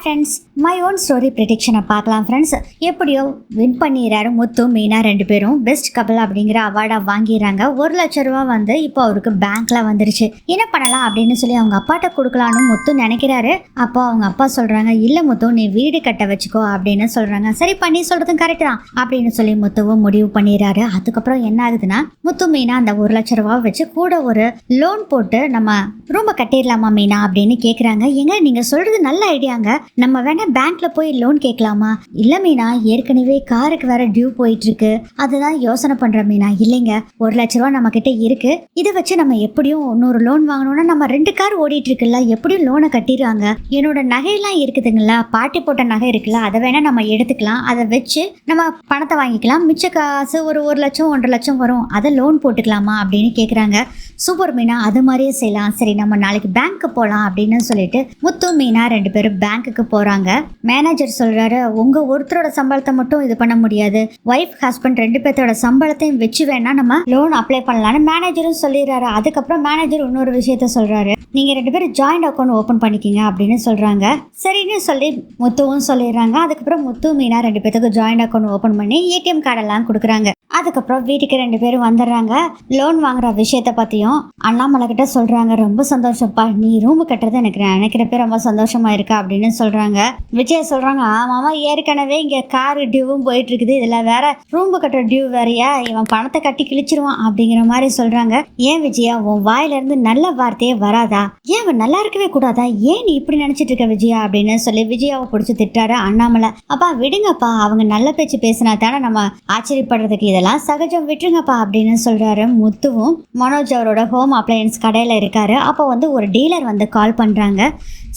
Friends, my own story ப்ரிடிக்ஷனை பார்க்கலாம் friends. எப்படியோ win பண்ணிடுறாரு முத்து மீனா, ரெண்டு பேரும் பெஸ்ட் கப்பல் அப்படிங்கிற அவார்டை வாங்கிடுறாங்க. 1,00,000 ரூபா வந்து இப்போ அவருக்கு பேங்க்ல வந்துருச்சு. என்ன பண்ணலாம் அப்படின்னு சொல்லி அவங்க அப்பாட்ட கொடுக்கலான்னு முத்து நினைக்கிறாரு. அப்போ அவங்க அப்பா சொல்றாங்க, இல்லை முத்து நீ வீடு கட்ட வச்சுக்கோ அப்படின்னு சொல்றாங்க. சரி பண்ணி சொல்றதும் கரெக்ட் தான் அப்படின்னு சொல்லி முத்துவும் முடிவு பண்ணிடுறாரு. அதுக்கப்புறம் என்ன ஆகுதுன்னா, முத்து மீனா அந்த 1,00,000 ரூபா வச்சு கூட ஒரு லோன் போட்டு நம்ம ரூமை கட்டிடலாமா மீனா அப்படின்னு கேட்குறாங்க. ஏங்க நீங்க சொல்றது நல்ல ஐடியாங்க, நம்ம வேணா பேங்க்ல போய் லோன் கேட்கலாமா? இல்ல மீனா, ஏற்கனவே காருக்கு வேற டியூ போயிட்டு இருக்கு, அதுதான் யோசனை பண்ற மீனா. இல்லைங்க, 1,00,000 ரூபா நம்ம கிட்ட இருக்கு, இதை வச்சு நம்ம எப்படியும் இன்னொரு லோன் வாங்கணும்னா நம்ம 2 கார் ஓடிட்டு இருக்குல்ல, எப்படியும் லோனை கட்டிடுவாங்க. என்னோட நகையெல்லாம் இருக்குதுங்களா, பாட்டி போட்ட நகை இருக்குல்ல, அதை வேணா நம்ம எடுத்துக்கலாம், அதை வச்சு நம்ம பணத்தை வாங்கிக்கலாம், மிச்ச காசு ஒரு 1,00,000 1,50,000 வரும், அதை லோன் போட்டுக்கலாமா அப்படின்னு கேட்குறாங்க. சூப்பர் மீனா, அது மாதிரியே செய்யலாம், சரி நம்ம நாளைக்கு பேங்க்கு போகலாம் அப்படின்னு சொல்லிட்டு முத்து மீனா 2 பேரும் பேங்க்குக்கு போறாங்க. மேனேஜர் சொல்றாரு, உங்க ஒருத்தரோட சம்பளத்தை மட்டும் இது பண்ண முடியாது, ஒய்ஃப் ஹஸ்பண்ட் 2 பேர்த்தோட சம்பளத்தையும் வச்சு வேணா நம்ம லோன் அப்ளை பண்ணலாம்னு மேனேஜரும் சொல்லிடுறாரு. அதுக்கப்புறம் மேனேஜர் இன்னொரு விஷயத்த சொல்றாரு, நீங்க 2 பேரும் ஜாயிண்ட் அக்கௌண்ட் ஓபன் பண்ணிக்கிங்க அப்படின்னு சொல்றாங்க. சரின்னு சொல்லி முத்துவும் சொல்லிடுறாங்க. அதுக்கப்புறம் முத்து மீனா 2 பேத்துக்கு ஜாயிண்ட் அக்கௌண்ட் ஓபன் பண்ணி ஏடிஎம் கார்டெல்லாம் கொடுக்குறாங்க. அதுக்கப்புறம் வீட்டுக்கு 2 பேரும் வந்துடுறாங்க. லோன் வாங்குற விஷயத்த பத்தியும் அண்ணாமலை கிட்ட சொல்றாங்க. ரொம்ப சந்தோஷப்பா, நீ ரூம் கட்டுறது எனக்கு நினைக்கிறப்ப ரொம்ப சந்தோஷமா இருக்கா அப்படின்னு சொல்றாங்க. விஜய் சொல்றாங்க, ஆமாமா, ஏற்கனவே இங்க கார் டியூவும் போயிட்டு இருக்குது, இதுல வேற ரூம் கட்டுற டியூ வேறையா, இவன் பணத்தை கட்டி கிழிச்சிருவான் அப்படிங்கிற மாதிரி சொல்றாங்க. ஏன் விஜயா, உன் வாயில இருந்து நல்ல வார்த்தையே வராதா? ஏன் அவன் நல்லா இருக்கவே கூடாதா? ஏன் நீ இப்படி நினைச்சிட்டு இருக்க விஜயா அப்படின்னு சொல்லி விஜயாவை பிடிச்சி திட்டாரு அண்ணாமலை. அப்பா விடுங்கப்பா, அவங்க நல்ல பேச்சு பேசினா தானே நம்ம ஆச்சரியப்படுறதுக்கு, இதெல்லாம் சகஜம், விட்டுருங்கப்பா அப்படின்னு சொல்றாரு. முத்துவும் மனோஜ் அவரோட ஹோம் அப்ளையன்ஸ் கடையில இருக்காரு. அப்போ வந்து ஒரு டீலர் வந்து கால் பண்றாங்க.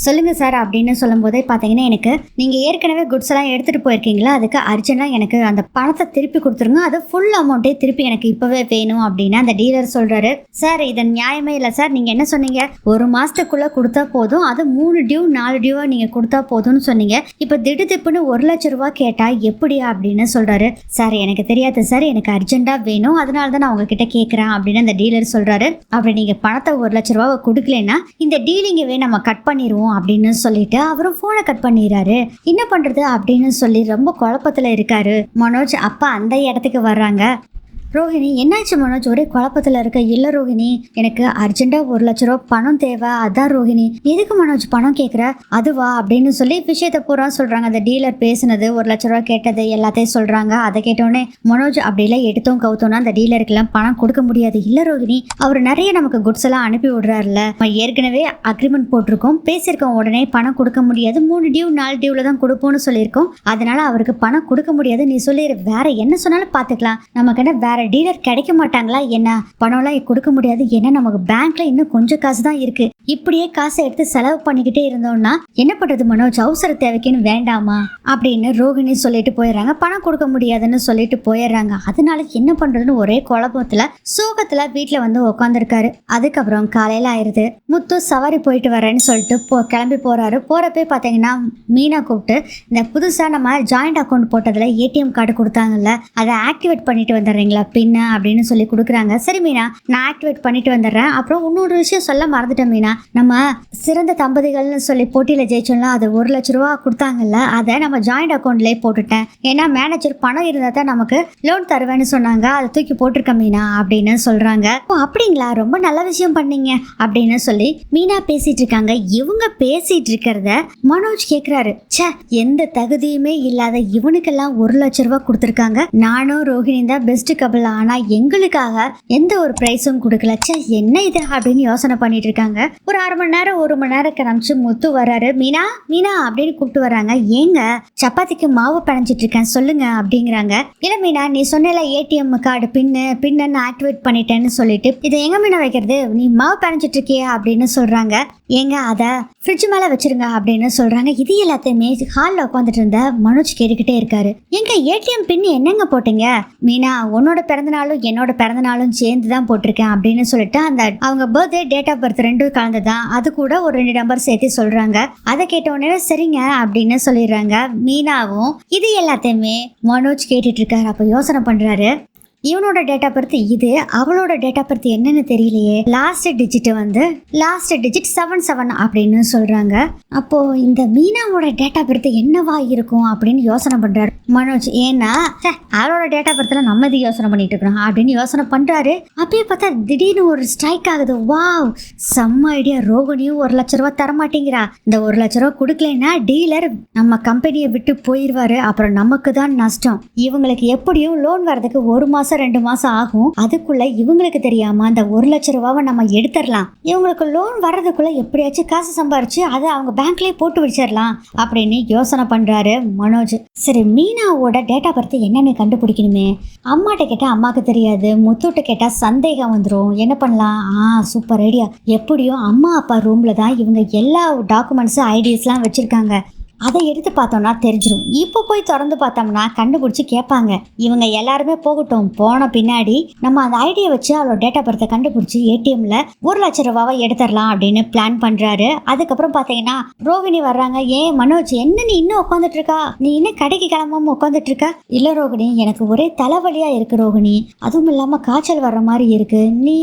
சொல்லுங்க சார் அப்படின்னு சொல்லும் போதே பார்த்தீங்கன்னா, எனக்கு நீங்க ஏற்கனவே குட்ஸ் எல்லாம் எடுத்துட்டு போயிருக்கீங்களா, அதுக்கு அர்ஜென்ட்டா எனக்கு அந்த பணத்தை திருப்பி கொடுத்துருங்க, அது ஃபுல் அமௌண்ட்டே திருப்பி எனக்கு இப்பவே வேணும் அப்படின்னு அந்த டீலர் சொல்றாரு. சார் இது நியாயமே இல்லை சார், நீங்க என்ன சொன்னீங்க, 1 மாசத்துக்குள்ள கொடுத்தா போதும், அது 3 டியூ 4 டியூவா நீங்க கொடுத்தா போதும்னு சொன்னீங்க, இப்போ திடுதிப்புன்னு 1,00,000 ரூபா கேட்டா எப்படியா அப்படின்னு சொல்றாரு. சார் எனக்கு தெரியாது சார், எனக்கு அர்ஜென்ட்டா வேணும், அதனால தான் நான் உங்ககிட்ட கேட்குறேன் அப்படின்னு அந்த டீலர் சொல்றாரு. அப்படி நீங்க பணத்தை 1,00,000 ரூபாவை கொடுக்கலன்னா இந்த டீலிங்கவே நம்ம கட் பண்ணிடுவோம் அப்படின்னு சொல்லிட்டு அவரும் போனை கட் பண்ணிடுறாரு. என்ன பண்றது அப்படின்னு சொல்லி ரொம்ப குழப்பத்துல இருக்காரு மனோஜ். அப்பா அந்த இடத்துக்கு வர்றாங்க. ரோஹிணி, என்னாச்சு மனோஜ், ஒரே குழப்பத்தில் இருக்க? இல்லை ரோஹிணி, எனக்கு அர்ஜென்ட்டாக 1,00,000 ரூபா பணம் தேவை, அதான் ரோஹிணி. எதுக்கு மனோஜ் பணம் கேட்குற? அதுவா அப்படின்னு சொல்லி விஷயத்தை பூரா சொல்கிறாங்க. அந்த டீலர் பேசுனது, 1,00,000 ரூபா கேட்டது எல்லாத்தையும் சொல்கிறாங்க. அதை கேட்டோடனே மனோஜ் அப்படிலாம் எடுத்தோம் கவுத்தோன்னா அந்த டீலருக்கெல்லாம் பணம் கொடுக்க முடியாது. இல்லை ரோஹிணி, அவர் நிறைய நமக்கு குட்ஸ் எல்லாம் அனுப்பி விடுறாருல, ஏற்கனவே அக்ரிமெண்ட் போட்டிருக்கோம், பேசியிருக்கோம், உடனே பணம் கொடுக்க முடியாது, 3 டியூ 4 டியூவில் தான் கொடுப்போம்னு சொல்லியிருக்கோம், அதனால அவருக்கு பணம் கொடுக்க முடியாது, நீ சொல்லிடு, வேற என்ன சொன்னாலும் பார்த்துக்கலாம், நமக்கு என்ன வேற டீலர் கிடைக்க மாட்டாங்களா என்ன? பணம்லாம் கொடுக்க முடியாது, ஏன்னா நமக்கு பேங்க்ல இன்னும் கொஞ்சம் காசு தான் இருக்கு, இப்படியே காசை எடுத்து செலவு பண்ணிக்கிட்டே இருந்தோம்னா என்ன பண்றது மனோஜ், அவசர தேவைக்குன்னு வேண்டாமா அப்படின்னு ரோகிணி சொல்லிட்டு போயிடுறாங்க. பணம் கொடுக்க முடியாதுன்னு சொல்லிட்டு போயிடுறாங்க. அதனால என்ன பண்றதுன்னு ஒரே குழப்பத்துல சோகத்துல வீட்டுல வந்து உட்காந்துருக்காரு. அதுக்கப்புறம் காலையில ஆயிருது. முத்து சவாரி போயிட்டு வரேன்னு சொல்லிட்டு கிளம்பி போறாரு. போறப்பே பாத்தீங்கன்னா மீனா கூப்பிட்டு, இந்த புதுசா நம்ம ஜாயிண்ட் அக்கௌண்ட் போட்டதுல ஏடிஎம் கார்டு கொடுத்தாங்கல்ல, அதை ஆக்டிவேட் பண்ணிட்டு வந்துடுறீங்களா பின்ன அப்படின்னு சொல்லி கொடுக்குறாங்க. சரி மீனா, நான் ஆக்டிவேட் பண்ணிட்டு வந்துடுறேன். அப்புறம் இன்னொரு விஷயம் சொல்ல மறந்துட்டேன் மீனா, நம்ம சிறந்த தம்பதிகள்னு சொல்லி போட்டியில ஜெயிச்சோம்ல, அது 1,00,000 ரூபா கொடுத்தாங்கல்ல, அதை நம்ம ஜாயிண்ட் அக்கௌண்ட்லயே போட்டுட்டேன், ஏன்னா மேனேஜர் பணம் இருந்தா தான் நமக்கு லோன் தருவேன்னு சொன்னாங்க, அதை தூக்கி போட்டிருக்க மீனா அப்படின்னு சொல்றாங்க. ஓ அப்படிங்களா, ரொம்ப நல்ல விஷயம் பண்ணீங்க அப்படின்னு சொல்லி மீனா பேசிட்டு இருக்காங்க. இவங்க பேசிட்டு இருக்கிறத மனோஜ் கேக்குறாரு. ச்சே, எந்த தகுதியுமே இல்லாத இவனுக்கெல்லாம் 1,00,000 ரூபா கொடுத்துருக்காங்க, நானும் ரோஹிணி தான் பெஸ்ட் கபிள், ஆனா எங்களுக்காக எந்த ஒரு பிரைஸும் கொடுக்கல, ச்சே என்ன இது அப்படின்னு யோசனை பண்ணிட்டு இருக்காங்க. ஒரு 1/2 மணி நேரம் 1 மணி நேரம் கழிச்சு முத்து வர்றாரு. மீனா மீனா அப்படின்னு கூப்பிட்டு வர்றாங்க. ஏங்க, சப்பாத்திக்கு மாவு பிணைஞ்சிட்டு இருக்கேன் சொல்லுங்க அப்படிங்கிறாங்க. இல்ல மீனா, நீ சொன்ன ஏடிஎம் கார்டு பின்னு ஆக்டிவேட் பண்ணிட்டேன்னு சொல்லிட்டு இதை எங்க மீனா வைக்கிறது, நீ மாவு பிணைஞ்சிட்டு இருக்கியா அப்படின்னு சொல்றாங்க. ஏங்க அதை ஃப்ரிட்ஜ் மேல வச்சிருங்க அப்படின்னு சொல்றாங்க. இது எல்லாத்தையுமே ஹாலில் உட்காந்துட்டு இருந்த மனோஜ் கேட்டுக்கிட்டே இருக்காரு. எங்க ஏடிஎம் பின் என்னங்க போட்டீங்க? மீனா, உன்னோட பிறந்தநாளும் என்னோட பிறந்தநாளும் சேர்ந்து தான் போட்டிருக்கேன் அப்படின்னு சொல்லிட்டு அந்த அவங்க பர்த்டே டேட் ஆஃப் பர்த் 2 கலந்துதான், அது கூட ஒரு 2 நம்பர் சேர்த்து சொல்றாங்க. அதை கேட்ட உடனே சரிங்க அப்படின்னு சொல்லிடுறாங்க. மீனாவும் இது எல்லாத்தையுமே மனோஜ் கேட்டுட்டு இருக்காரு. அப்ப யோசனை பண்றாரு, இவனோட டேட் ஆஃப் பர்த் இது, அவளோட டேட் ஆஃப் பர்த் என்னன்னு தெரியலையே. லாஸ்ட் டிஜிட் 77 அப்படின்னு சொல்றாங்க. அப்போ இந்த மீனாவோட டேட் ஆஃப் பர்த் என்னவா இருக்கும் அப்படின்னு யோசனை பண்றாரு மனோஜ். ஏன்னா அவளோட டேட் ஆஃப் பர்த்ல நம்ம இது யோசனை பண்ணிட்டு இருக்கோம் அப்படின்னு யோசனை பண்றாரு. அப்பயே பார்த்தா திடீர்னு ஒரு ஸ்ட்ரைக் ஆகுது. வாவ், செம்ம ஐடியா. ரோகிணியும் 1 லட்ச ரூபா தர மாட்டேங்கிறா. இந்த 1 லட்ச ரூபா கொடுக்கலன்னா டீலர் நம்ம கம்பெனியை விட்டு போயிடுவாரு. அப்புறம் நமக்கு தான் நஷ்டம். இவங்களுக்கு எப்படியும் லோன் வரதுக்கு 1 மாசம் 2 மாசம் ஆகும். அதுக்குள்ள இவங்களுக்கு தெரியாம அந்த 1 லட்ச ரூபாவை நம்ம எடுத்துடலாம். இவங்களுக்கு லோன் வர்றதுக்குள்ள எப்படியாச்சும் காசு சம்பாரிச்சு அதை அவங்க பேங்க்லயே போட்டு வச்சிடலாம் அப்படின்னு யோசனை பண்றாரு மனோஜ். சரி, மீனாவோட டேட் ஆஃப் பர்த் என்னன்னு கண்டுபிடிக்கணுமே. அம்மாட்ட கேட்டா அம்மாக்கு தெரியாது, முத்துட்ட கேட்டா சந்தேகம் வந்துடும். என்ன பண்ணலாம்? Super idea. எப்படியும் அம்மா அப்பா ரூம்ல தான் இவங்க எல்லா டாக்குமெண்ட்ஸ் ஐடிஸ்லாம் வச்சிருக்காங்க. அதை எடுத்து பார்த்தோம்னா தெரிஞ்சிடும். இப்போ போய் திறந்து பார்த்தோம்னா கண்டுபிடிச்சி கேட்பாங்க. இவங்க எல்லாருமே போகட்டும். போன பின்னாடி நம்ம அந்த ஐடியா வச்சு அவளோட டேட் ஆஃப் பர்த்தை கண்டுபிடிச்சி ஏடிஎம்ல 1 லட்ச ரூபாவை எடுத்துடலாம் அப்படின்னு பிளான் பண்றாரு. அதுக்கப்புறம் பார்த்தீங்கன்னா ரோகிணி வர்றாங்க. ஏன் மனோஜ், என்ன நீ இன்னும் உட்காந்துட்டு இருக்கா? நீ இன்னும் கடைக்கு கிளம்பாம உட்காந்துட்டு இருக்கா? இல்ல ரோகிணி, எனக்கு ஒரே தலைவலியா இருக்கு ரோகிணி. அதுவும் இல்லாம காய்ச்சல் வர்ற மாதிரி இருக்கு. நீ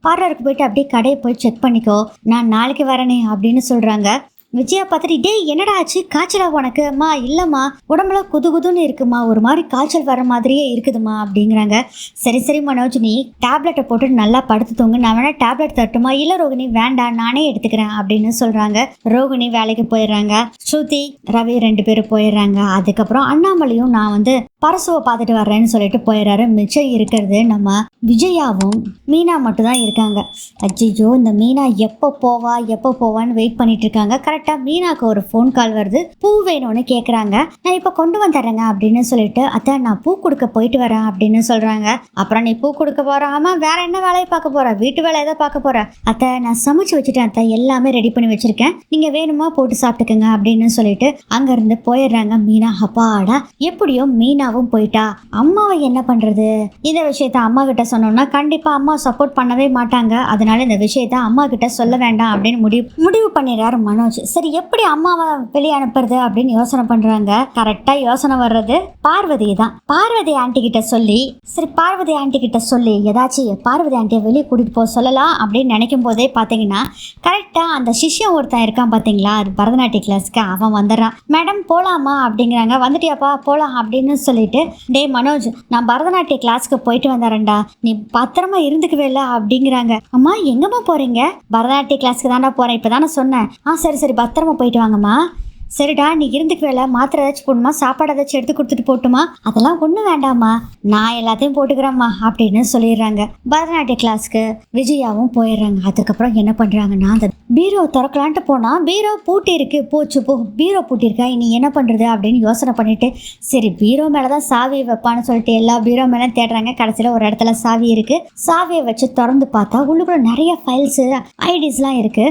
பார்லருக்கு போயிட்டு அப்படியே கடையை போய் செக் பண்ணிக்கோ, நான் நாளைக்கு வரனே அப்படின்னு சொல்றாங்க. விஜயா பார்த்துட்டு, டே என்னடா ஆச்சு, காய்ச்சலா உனக்கு? அம்மா இல்லைம்மா, உடம்புல குதுன்னு இருக்குமா, ஒரு மாதிரி காய்ச்சல் வர மாதிரியே இருக்குதுமா அப்படிங்கிறாங்க. சரி சரி மனோஜ், நீ டேப்லெட்டை போட்டு நல்லா படுத்து தூங்க, நான் வேணா டேப்லெட் தட்டுமா? இல்லை ரோகிணி வேண்டாம், நானே எடுத்துக்கிறேன் அப்படின்னு சொல்கிறாங்க. ரோகிணி வேலைக்கு போயிடுறாங்க. ஸ்ருதி ரவி 2 பேரும் போயிடுறாங்க. அதுக்கப்புறம் அண்ணாமலையும் நான் வந்து பரசுவை பார்த்துட்டு வர்றேன்னு சொல்லிட்டு போயிடுறாரு. மிச்சம் இருக்கிறது நம்ம விஜயாவும் மீனா மட்டும் தான் இருக்காங்க. அஜிஜோ, இந்த மீனா எப்போ போவான்னு வெயிட் பண்ணிட்டு இருக்காங்க. கரெக்டாக மீனாக்கு ஒரு ஃபோன் கால் வருது. பூ வேணும்னு கேட்குறாங்க. நான் இப்போ கொண்டு வந்துடுறேங்க அப்படின்னு சொல்லிட்டு, அத்தை நான் பூ கொடுக்க போயிட்டு வரேன் அப்படின்னு சொல்கிறாங்க. அப்புறம் நீ பூ கொடுக்க போகிற? ஆமாம், வேற என்ன வேலையை பார்க்க போகிற? வீட்டு வேலை எதை பார்க்க போகிற? அத்தை நான் சமைச்சு வச்சுட்டேன் அத்தை, எல்லாமே ரெடி பண்ணி வச்சுருக்கேன், நீங்கள் வேணுமா போட்டு சாப்பிட்டுக்கங்க அப்படின்னு சொல்லிட்டு அங்கேருந்து போயிடுறாங்க மீனா. அப்பாடா, எப்படியோ மீனாவும் போயிட்டா. அம்மாவை என்ன பண்ணுறது? இந்த விஷயத்த அம்மா கிட்ட சொன்னோம்னா கண்டிப்பாக அம்மா சப்போர்ட் பண்ணவே மாட்டாங்க. அதனால இந்த விஷயத்த அம்மா கிட்ட சொல்ல வேண்டாம் அப்படின்னு முடிவு பண்ணிடுறாரு மனோஜ். சரி, எப்படி அம்மாவை வெளியே அனுப்புறது அப்படின்னு யோசனை பண்றாங்க. கரெக்டா யோசனை வர்றது பார்வதி தான். பார்வதி ஆண்டி கிட்ட சொல்லி, சரி பார்வதி ஆண்டி கிட்ட சொல்லி ஏதாச்சும் பார்வதி ஆண்டியை வெளியே கூட்டிட்டு போக சொல்லலாம் அப்படின்னு நினைக்கும் போதே பாத்தீங்கன்னா கரெக்டா அந்த சிஷ்யம் ஒருத்தன் இருக்கான் பாத்தீங்களா, அது பரதநாட்டிய கிளாஸ்க்கு, அவன் வந்துடுறான். மேடம் போலாமா அப்படிங்கிறாங்க. வந்துட்டியாப்பா, போலாம் அப்படின்னு சொல்லிட்டு, டே மனோஜ், நான் பரதநாட்டிய கிளாஸ்க்கு போயிட்டு வந்துடுறேன்டா, நீ பத்திரமா இருந்துக்கவே இல்லை அப்படிங்கிறாங்க. அம்மா எங்கம்மா போறீங்க? பரதநாட்டிய கிளாஸ்க்கு தான்டா போறேன், இப்பதானே சொன்னேன். சரி சரி பத்திரமா போயிட்டு வாங்கம்மா. சரிடா, நீ இருந்துக்கு வேலை, மாத்திரை ஏதாச்சும் போடணுமா, சாப்பாடு ஏதாச்சும் எடுத்து கொடுத்துட்டு போட்டுமா? அதெல்லாம் ஒன்றும் வேண்டாமா, நான் எல்லாத்தையும் போட்டுக்கிறேம்மா அப்படின்னு சொல்லிடுறாங்க. பரதநாட்டிய கிளாஸ்க்கு விஜயாவும் போயிடுறாங்க. அதுக்கப்புறம் என்ன பண்ணுறாங்கன்னா, அந்த பீரோ திறக்கலான்ட்டு போனால் பீரோ பூட்டி இருக்கு. போச்சு போ, பீரோ பூட்டி இருக்கா, இனி என்ன பண்ணுறது அப்படின்னு யோசனை பண்ணிட்டு, சரி பீரோ மேலே தான் சாவி வைப்பான்னு சொல்லிட்டு எல்லா பீரோ மேலே தேடுறாங்க. கடைசியில் ஒரு இடத்துல சாவி இருக்கு. சாவியை வச்சு திறந்து பார்த்தா உள்ளுக்குள்ள நிறைய ஃபைல்ஸு ஐடிஸ்லாம் இருக்கு.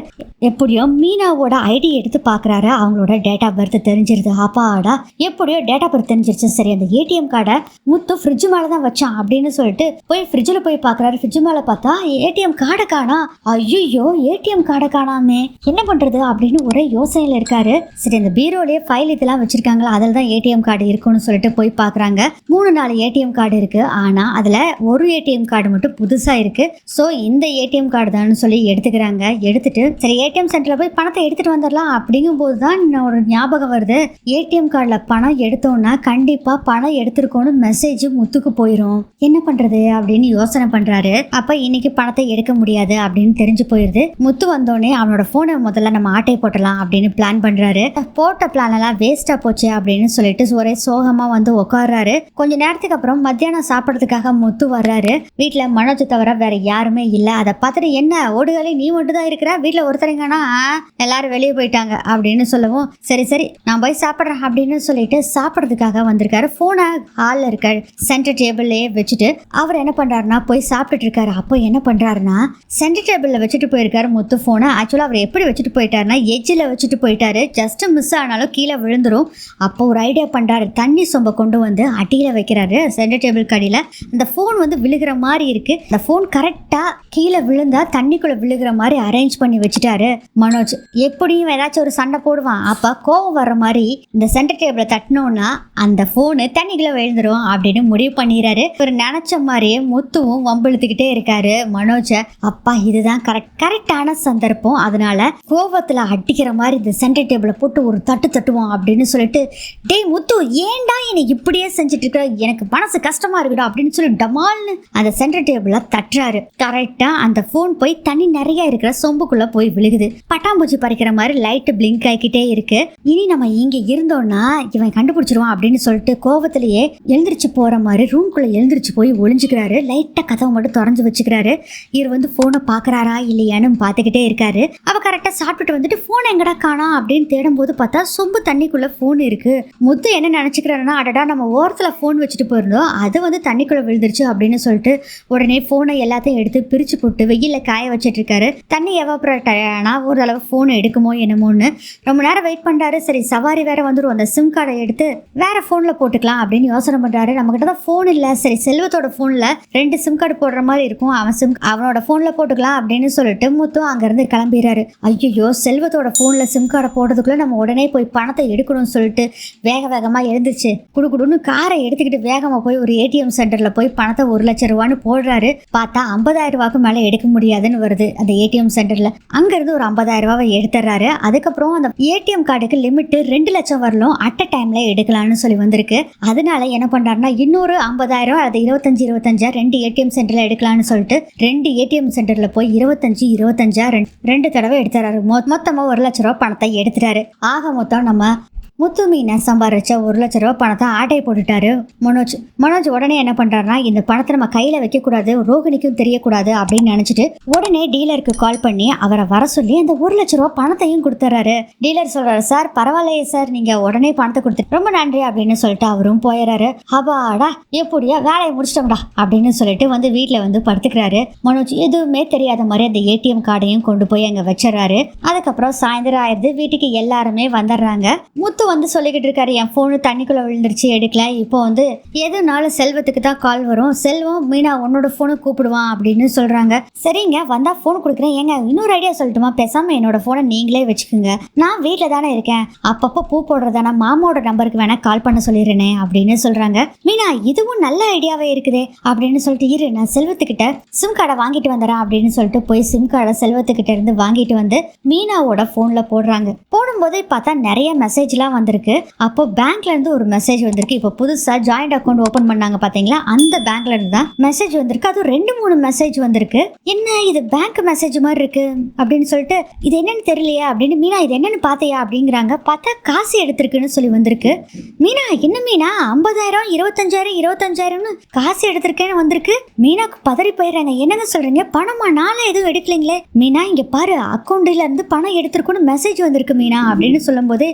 எப்படியோ மீனாவோட ஐடி எடுத்து பார்க்குறாரு. அவங்களோட டேட் ஆஃப் பர்த் தெரிஞ்சிருது. அப்பாடா, எப்படியோ டேட் ஆஃப் பர்த் தெரிஞ்சிருச்சு. சரி, அந்த ஏடிஎம் கார்டை முத்து ஃப்ரிட்ஜ் மேலே தான் வச்சான் அப்படின்னு சொல்லிட்டு போய் ஃப்ரிட்ஜில் போய் பார்க்குறாரு. ஃப்ரிட்ஜ் மேலே பார்த்தா ஏடிஎம் கார்டை காணா. ஐயோ, ஏடிஎம் கார்டை காணாமே, என்ன பண்ணுறது அப்படின்னு ஒரே யோசனையில் இருக்காரு. சரி, அந்த பீரோலேயே ஃபைல் இதெல்லாம் வச்சிருக்காங்களா, அதில் தான் ஏடிஎம் கார்டு இருக்குன்னு சொல்லிட்டு போய் பார்க்குறாங்க. 3-4 ஏடிஎம் கார்டு இருக்கு. ஆனால் அதில் ஒரு ஏடிஎம் கார்டு மட்டும் புதுசாக இருக்கு. ஸோ இந்த ஏடிஎம் கார்டு தான் சொல்லி எடுத்துக்கிறாங்க. எடுத்துட்டு சரி ஏடிஎம் சென்டரில் போய் பணத்தை எடுத்துட்டு வந்துடலாம் அப்படிங்கும்போது தான் ஒரு ஞாபகம் வருது. ஏடிஎம் கார்டில் பணம் எடுத்தோம்னா கண்டிப்பாக பணம் எடுத்திருக்கோன்னு மெசேஜ் முத்துக்கு போயிடும். என்ன பண்ணுறது அப்படின்னு யோசனை பண்ணுறாரு. அப்போ இன்னைக்கு பணத்தை எடுக்க முடியாது அப்படின்னு தெரிஞ்சு போயிடுது. முத்து வந்தோடனே அவனோட ஃபோனை முதல்ல நம்ம ஆட்டை போட்டலாம் அப்படின்னு பிளான் பண்ணுறாரு. போட்ட பிளான் எல்லாம் வேஸ்ட்டாக போச்சு அப்படின்னு சொல்லிட்டு ஒரே சோகமாக வந்து உட்கார்றாரு. கொஞ்ச நேரத்துக்கு அப்புறம் மத்தியானம் சாப்பிட்றதுக்காக முத்து வர்றாரு. வீட்டில் மனோஜ் தவிர வேற யாருமே இல்லை. அதை பார்த்துட்டு, என்ன ஓடுகாலி நீ மட்டும் தான் இருக்கிற, வீட்டில் ஒருத்தருங்கன்னா எல்லாரும் வெளியே போயிட்டாங்க அப்படின்னு சொல்லவும், சரி சரி நான் போய் சாப்பிட்றேன் அப்படின்னு சொல்லிட்டு சாப்பிட்றதுக்காக வந்திருக்காரு. ஃபோனை ஹாலில் இருக்க சென்டர் டேபிள்லேயே வச்சுட்டு அவர் என்ன பண்ணுறாருன்னா போய் சாப்பிட்டுட்டு இருக்காரு. அப்போ என்ன பண்ணுறாருன்னா சென்டர் டேபிளில் வச்சுட்டு போயிருக்காரு முத்து ஃபோனை. ஆக்சுவலாக அவர் எப்படி வச்சுட்டு போயிட்டாருன்னா எஜ்ஜில் வச்சுட்டு போயிட்டாரு. ஜஸ்ட் மிஸ் ஆனாலும் கீழே விழுந்துடும். அப்போ ஒரு ஐடியா பண்ணுறாரு. தண்ணி சொம்பை கொண்டு வந்து அடியில் வைக்கிறாரு. சென்டர் டேபிள் கடியில் அந்த ஃபோன் வந்து விழுகிற மாதிரி இருக்கு. அந்த ஃபோன் கரெக்டாக கீழே விழுந்தா தண்ணிக்குள்ளே விழுகிற மாதிரி அரேஞ்ச் பண்ணி வச்சுட்டாரு மனோஜ். எப்படியும் ஏதாச்சும் ஒரு சண்டை போடுவான். அப்போ கோவம் வர்ற மாதிரி இந்த சென்டர் டேபிள தட்டினோம்னா அந்த போனு தண்ணிக்குள்ள விழுந்துரும் அப்படின்னு முடிவு பண்ணிடுறாரு. ஒரு நினைச்ச மாதிரியே முத்துவும் வம்பிழுத்துக்கிட்டே இருக்காரு மனோஜ. அப்பா இதுதான் கரெக்டான சந்தர்ப்பம், அதனால கோவத்துல அடிக்கிற மாதிரி இந்த சென்டர் டேபிள போட்டு ஒரு தட்டு தட்டுவோம் அப்படின்னு சொல்லிட்டு, டேய் முத்து ஏன்டா என்னை இப்படியே செஞ்சுட்டு இருக்க, எனக்கு மனசு கஷ்டமா இருக்குடா அப்படின்னு சொல்லி டமால்னு அந்த சென்டர் டேபிள தட்டுறாரு. கரெக்டா அந்த போன் போய் தண்ணி நிறைய இருக்கிற சொம்புக்குள்ள போய் விழுகுது. பட்டாம்பூச்சி பறிக்கிற மாதிரி லைட் பிளிங்க் ஆகிக்கிட்டே இருக்கு. இனி நம்ம இங்க இருந்தோம்னா இவன் கண்டுபிடிச்சிருவான் அப்படின்னு சொல்லிட்டு கோவத்திலேயே எழுந்திரிச்சு போற மாதிரி ரூம்குள்ள எழுந்திரிச்சு போய் ஒளிஞ்சுக்கிறாரு. லைட்டா கதவை மட்டும் திறந்து வச்சுக்கிறாரு. இவர் வந்து போனை பாக்குறாரா இல்லையான்னு பாத்துக்கிட்டே இருக்காரு. அவ கரெக்டா சாப்பிட்டுட்டு வந்துட்டு போன் எங்கடா காணா அப்படின்னு தேடும் போது பார்த்தா சொம்பு தண்ணிக்குள்ள போன் இருக்கு. முத்து என்ன நினைச்சுக்கிறாருன்னா, அடடா நம்ம ஓரத்துல போன் வச்சுட்டு போயிருந்தோம், அது வந்து தண்ணிக்குள்ள விழுந்துருச்சு அப்படின்னு சொல்லிட்டு உடனே போனை எல்லாத்தையும் எடுத்து பிரிச்சு போட்டு வெயில காய வச்சிட்டு இருக்காரு. தண்ணி எவாபரேட் ஆனா ஒரு அளவு போன் எடுக்குமோ என்னமோன்னு ரொம்ப நேரம் வெயிட் பண்றாரு. சரி சவாரி வேற வந்துடும், அந்த சிம் கார்டை எடுத்து வேற போன்ல போட்டுக்கலாம் அப்படின்னு யோசனை பண்றாரு. நம்ம கிட்ட தான் போன் இல்ல, சரி செல்வத்தோட போன்ல 2 சிம் கார்டு போடுற மாதிரி இருக்கும், அவனோட போன்ல போட்டுக்கலாம் அப்படின்னு சொல்லிட்டு முத்து அங்க இருந்து கிளம்பிடுறாரு. ஐயோ செல்வத்தோட போன்ல சிம் கார்டை போடுறதுக்குள்ள நம்ம உடனே போய் பணத்தை எடுக்கணும்னு சொல்லிட்டு வேகமா எழுந்துச்சு குடுக்குடுன்னு காரை எடுத்துக்கிட்டு வேகமா போய் ஒரு ஏடிஎம் சென்டர்ல போய் பணத்தை 1 லட்சம் ரூபான்னு போடுறாரு. பார்த்தா 50,000 ரூபாய்க்கு மேல எடுக்க முடியாதுன்னு வருது அந்த ஏடிஎம் சென்டர்ல. அங்க இருந்து ஒரு 50,000 ரூபாவை எடுத்துறாரு. அதுக்கப்புறம் அந்த ஏடிஎம் கார்டுக்கு லிமிட் 2 லட்சம் வரலும் அட் அ டைம்ல எடுக்கலாம்னு சொல்லி வந்திருக்கு. அதனால என்ன பண்றாருன்னா இன்னொரு 50,000 அது 25 2 ஏடிஎம் சென்டர்ல எடுக்கலாம்னு சொல்லிட்டு 2 ஏடிஎம் சென்டர்ல போய் 25 2 தடவை எடுத்துறாரு. மொத்தமா 1 லட்சம் ரூபாய் பணத்தை எடுத்துறாரு. ஆக மொத்தம் நம்ம முத்து மீனை சம்பாரிச்ச 1 லட்ச ரூபா பணத்தை ஆட்டை போட்டுட்டாரு மனோஜ் உடனே என்ன பண்றாருன்னா, இந்த பணத்தை நம்ம கையில வைக்க கூடாது, ரோகிணிக்கும் தெரியக்கூடாது அப்படின்னு நினைச்சிட்டு உடனே டீலருக்கு கால் பண்ணி அவரை வர சொல்லி அந்த 1 லட்ச ரூபா பணத்தையும் கொடுத்துறாரு. டீலர் சொல்றாரு, சார் பரவாயில்லையே சார், நீங்க உடனே பணத்தை கொடுத்து ரொம்ப நன்றி அப்படின்னு சொல்லிட்டு அவரும் போயிடுறாரு. அப்பாடா எப்படியா வேலையை முடிச்சிட்டோம்டா அப்படின்னு சொல்லிட்டு வந்து வீட்டுல வந்து படுத்துக்கிறாரு. மனோஜ் எதுவுமே தெரியாத மாதிரி அந்த ஏடிஎம் கார்டையும் கொண்டு போய் அங்க வச்சிடறாரு. அதுக்கப்புறம் சாயந்தரம் ஆயிடுது, வீட்டுக்கு எல்லாருமே வந்துடுறாங்க. முத்து வந்து சொல்லிக்கிட்டு இருக்காரு, என் போனு தண்ணிக்குள்ள விழுந்துருச்சு எடுக்கல, இப்போ வந்து எதுனாலும் செல்வத்துக்கு தான் கால் வரும், செல்வம் மீனா உன்னோட போனை கூப்பிடுவான் அப்படின்னு சொல்றாங்க. சரிங்க வந்தா போன் கொடுக்குறேன், ஏங்க இன்னொரு ஐடியா சொல்லட்டுமா, பேசாம என்னோட போனை நீங்களே வச்சுக்கோங்க, நான் வீட்டுல தானே இருக்கேன், அப்பப்போ பூ போடுறதானா மாமாவோட நம்பருக்கு வேணா கால் பண்ண சொல்லிடுறேனே அப்படின்னு சொல்றாங்க. மீனா இதுவும் நல்ல ஐடியாவே இருக்குதே அப்படின்னு சொல்லிட்டு, இரு நான் செல்வத்துக்கிட்ட சிம் கார்டை வாங்கிட்டு வந்துறேன் அப்படின்னு சொல்லிட்டு போய் சிம் கார்டை செல்வத்துக்கிட்ட இருந்து வாங்கிட்டு வந்து மீனாவோட போன்ல போடுறாங்க. போடும்போது பார்த்தா நிறைய மெசேஜ்லாம் வந்திருக்கு. அப்போ பேங்க்ல இருந்து ஒரு மெசேஜ் வந்திருக்கு. இப்போ புதுசா ஜாயிண்ட் அக்கௌண்ட் ஓபன் பண்ணாங்க பாத்தீங்களா, அந்த பேங்க்ல இருந்து தான் மெசேஜ் வந்திருக்கு. அது 2-3 மெசேஜ் வந்திருக்கு. என்ன இது பேங்க் மெசேஜ் மாதிரி இருக்கு அப்படின்னு சொல்லிட்டு, இது என்னன்னு தெரியலையா அப்படின்னு மீனா இது என்னன்னு பாத்தியா அப்படிங்கிறாங்க. பார்த்தா காசு எடுத்திருக்குன்னு சொல்லி வந்திருக்கு. மீனா என்ன மீனா 50,000 25,000 காசு எடுத்திருக்கேன்னு வந்திருக்கு. மீனாக்கு பதறி போயிடுறாங்க. என்னங்க சொல்றீங்க, பணமா, நாளை எதுவும் எடுக்கலீங்களே. மீனா இங்க பாரு அக்கௌண்ட்ல இருந்து பணம் எடுத்திருக்குன்னு மெசேஜ் வந்திருக்கு மீனா அப்படின்னு சொல்லும் போது,